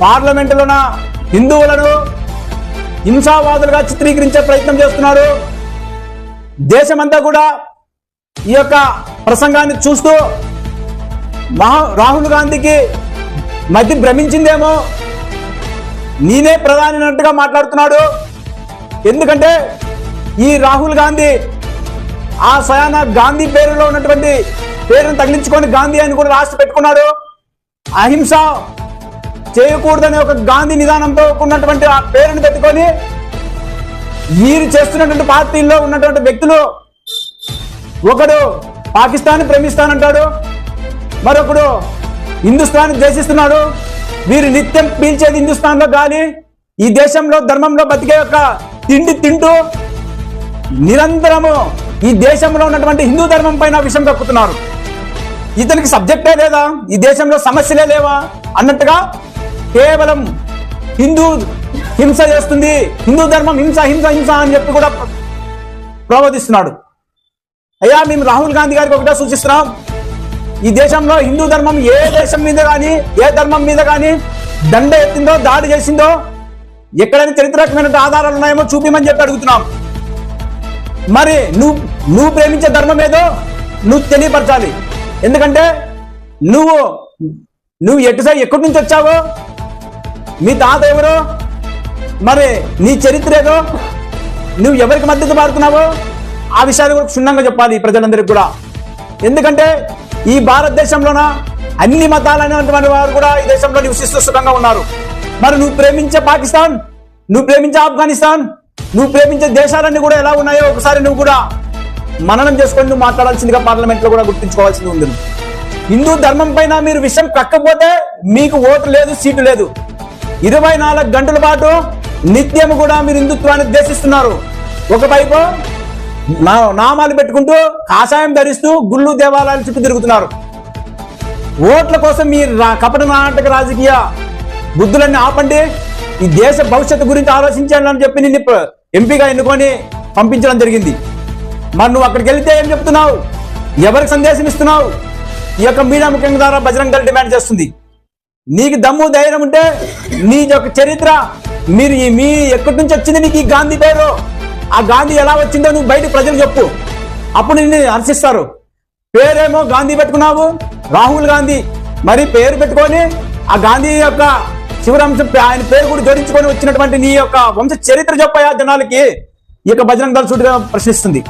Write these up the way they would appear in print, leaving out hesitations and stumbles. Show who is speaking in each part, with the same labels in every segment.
Speaker 1: పార్లమెంటులోన హిందువులను హింసావాదులుగా చిత్రీకరించే ప్రయత్నం చేస్తున్నారు. దేశమంతా కూడా ఈ యొక్క ప్రసంగాన్ని చూస్తూ రాహుల్ గాంధీకి మధ్య భ్రమించిందేమో, నేనే ప్రధాని అన్నట్టుగా మాట్లాడుతున్నాడు. ఎందుకంటే ఈ రాహుల్ గాంధీ ఆ స్వయాన గాంధీ పేరులో ఉన్నటువంటి పేరును తగిలించుకొని గాంధీ అని కూడా రాసి పెట్టుకున్నాడు. అహింస చేయకూడదనే ఒక గాంధీ నిదానంతో ఉన్నటువంటి ఆ పేరును పెట్టుకొని వీరు చేస్తున్నటువంటి పార్టీల్లో ఉన్నటువంటి వ్యక్తులు, ఒకడు పాకిస్తాన్ ప్రేమిస్తానంటాడు, మరొకడు హిందుస్థాన్ ద్వేషిస్తున్నాడు. వీరు నిత్యం పీల్చేది హిందుస్థాన్ లో గాలి, ఈ దేశంలో ధర్మంలో బతికే యొక్క తిండి తింటూ నిరంతరము ఈ దేశంలో ఉన్నటువంటి హిందూ ధర్మం పైన విషం కక్కుతున్నారు. ఇతనికి సబ్జెక్టే లేదా, ఈ దేశంలో సమస్యలే లేవా అన్నట్టుగా కేవలం హిందూ హింస చేస్తుంది, హిందూ ధర్మం హింస హింస హింస అని చెప్పి కూడా ప్రబోధిస్తున్నాడు. అయ్యా, మేము రాహుల్ గాంధీ గారికి ఒకటే సూచిస్తున్నాం, ఈ దేశంలో హిందూ ధర్మం ఏ దేశం మీద కానీ ఏ ధర్మం మీద కానీ దండ ఎత్తిందో దాడి చేసిందో ఎక్కడైనా చరిత్రాత్మకమైన ఆధారాలు ఉన్నాయేమో చూపిమని చెప్పి అడుగుతున్నాం. మరి నువ్వు ప్రేమించే ధర్మం ఏదో నువ్వు తెలియపరచాలి. ఎందుకంటే నువ్వు ఎక్కడి నుంచి వచ్చావో, మీ తాత ఎవరో, మరి నీ చరిత్ర ఏదో, నువ్వు ఎవరికి మద్దతు పాడుతున్నావో ఆ విషయాలు కూడా క్షుణ్ణంగా చెప్పాలి ప్రజలందరికీ కూడా. ఎందుకంటే ఈ భారతదేశంలోన అన్ని మతాలైనటువంటి వారు కూడా ఈ దేశంలో నివసిస్తూ సుఖంగా ఉన్నారు. మరి నువ్వు ప్రేమించే పాకిస్తాన్, నువ్వు ప్రేమించే ఆఫ్ఘనిస్తాన్, నువ్వు ప్రేమించే దేశాలన్నీ కూడా ఎలా ఉన్నాయో ఒకసారి నువ్వు కూడా మననం చేసుకొని నువ్వు మాట్లాడాల్సిందిగా పార్లమెంట్ లో కూడా గుర్తుంచుకోవాల్సింది ఉంది. హిందూ ధర్మం పైన మీరు విషయం కక్కకపోతే మీకు ఓటు లేదు, సీటు లేదు. 24 గంటల పాటు నిత్యం కూడా మీరు హిందుత్వాన్ని ద్వేషిస్తున్నారు. ఒకవైపు నామాలు పెట్టుకుంటూ కాషాయం ధరిస్తూ గుళ్ళు దేవాలయాల చుట్టూ తిరుగుతున్నారు. ఓట్ల కోసం మీ కపట నాటక రాజకీయ బుద్ధులన్నీ ఆపండి. ఈ దేశ భవిష్యత్తు గురించి ఆలోచించాలని అని చెప్పి నిన్ను ఎంపీగా ఎన్నుకొని పంపించడం జరిగింది. మరి నువ్వు అక్కడికి వెళ్తే ఏం చెప్తున్నావు, ఎవరికి సందేశం ఇస్తున్నావు? ఈ యొక్క మీడియా ముఖ్యంగా ద్వారా బజరంగ దళ్ డిమాండ్ చేస్తుంది, నీకు దమ్ము ధైర్యం ఉంటే నీ యొక్క చరిత్ర, మీ ఎక్కడి నుంచి వచ్చింది నీకు ఈ గాంధీ పేరు, ఆ గాంధీ ఎలా వచ్చిందో నువ్వు బయట ప్రజలు చెప్పు, అప్పుడు నిన్ను హర్షిస్తారు. పేరేమో గాంధీ పెట్టుకున్నావు, రాహుల్ గాంధీ, మరి పేరు పెట్టుకొని ఆ గాంధీ యొక్క శివరాంశం ఆయన పేరు కూడా జోడించుకొని వచ్చినటువంటి నీ యొక్క వంశ చరిత్ర చెప్పయా జనాలకి, ఈ యొక్క బజరంగ దళ్ సూటిగా ప్రశ్నిస్తుంది.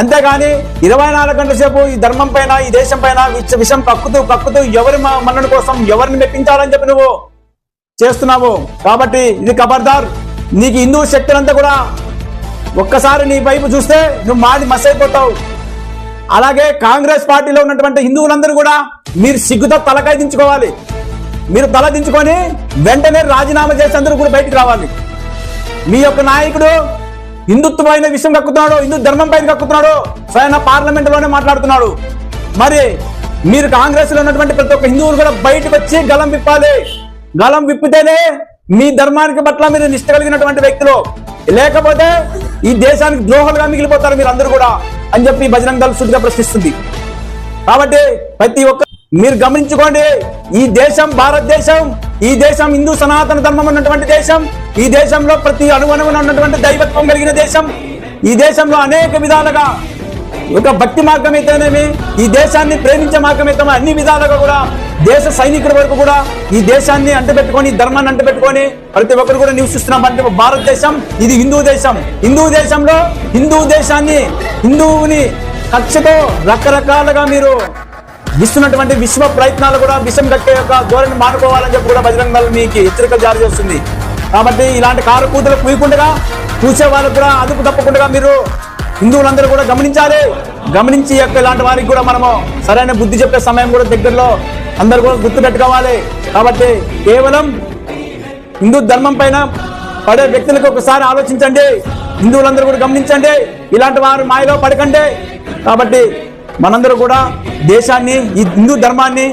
Speaker 1: అంతేగాని 24 గంటల సేపు ఈ ధర్మం పైన ఈ దేశం పైన విషం కక్కుతూ ఎవరి మన్నన కోసం ఎవరిని మెప్పించాలని చెప్పి నువ్వు చేస్తున్నావు. కాబట్టి ఇది ఖబర్దార్. నీకు హిందూ శక్తులంతా కూడా ఒక్కసారి నీ వైపు చూస్తే నువ్వు మాది మస్ అయిపోతావు. అలాగే కాంగ్రెస్ పార్టీలో ఉన్నటువంటి హిందువులందరూ కూడా మీరు సిగ్గుతో తలకాయ దించుకోవాలి. మీరు తల దించుకొని వెంటనే రాజీనామా చేసి అందరూ కూడా బయటికి రావాలి. మీ యొక్క నాయకుడు హిందుత్వ పైన విషయం కక్కుతున్నాడు, హిందూ ధర్మం పైన కక్కుతున్నాడు, స్వయం పార్లమెంట్ లోనే మాట్లాడుతున్నాడు. మరి మీరు కాంగ్రెస్ లో ఉన్నటువంటి ప్రతి ఒక్క హిందువులు కూడా బయటకు వచ్చి గలం విప్పాలి. గలం విప్పితేనే మీ ధర్మానికి పట్ల మీరు నిష్ట కలిగినటువంటి వ్యక్తులు, లేకపోతే ఈ దేశానికి ద్రోహులుగా మిగిలిపోతారు మీరు అందరూ కూడా అని చెప్పి బజరంగ దళ్ సూటిగా ప్రశ్నిస్తుంది. కాబట్టి ప్రతి ఒక్క మీరు గమనించుకోండి, ఈ దేశం భారతదేశం, ఈ దేశం హిందూ సనాతన ధర్మం ఉన్నటువంటి దేశం, ఈ దేశంలో ప్రతి అణువణువున ఉన్నటువంటి దైవత్వం కలిగిన దేశం, ఈ దేశంలో అనేక విధాలుగా ఒక భక్తి మార్గం అయితేనేమి, ఈ దేశాన్ని ప్రేమించే మార్గం అయితే అన్ని విధాలుగా కూడా దేశ సైనికుల వరకు కూడా ఈ దేశాన్ని అంటబెట్టుకొని ధర్మాన్ని అంటబెట్టుకొని ప్రతి ఒక్కరు కూడా నివసిస్తున్నాం. భారతదేశం ఇది హిందూ దేశం. హిందూ దేశంలో హిందూ దేశాన్ని, హిందువుని కక్షతో రకరకాలుగా మీరు ఇస్తున్నటువంటి విశ్వ ప్రయత్నాలు కూడా విషం కట్టే యొక్క ధోరణి మానుకోవాలని చెప్పి కూడా బజరంగ దళ్ మీకు హెచ్చరికలు జారీ చేస్తుంది. కాబట్టి ఇలాంటి కారుకూతలు పూయకుండా చూసే వాళ్ళకు కూడా అదుపు తప్పకుండా మీరు హిందువులందరూ కూడా గమనించి యొక్క ఇలాంటి వారికి కూడా మనము సరైన బుద్ధి చెప్పే సమయం కూడా దగ్గరలో అందరూ కూడా గుర్తు పెట్టుకోవాలి. కాబట్టి కేవలం హిందూ ధర్మం పైన పడే వ్యక్తులకు ఒకసారి ఆలోచించండి, హిందువులందరూ కూడా గమనించండి, ఇలాంటి వారు మాయలో పడకండి. కాబట్టి మనందరూ కూడా దేశాన్ని, ఈ హిందూ ధర్మాన్ని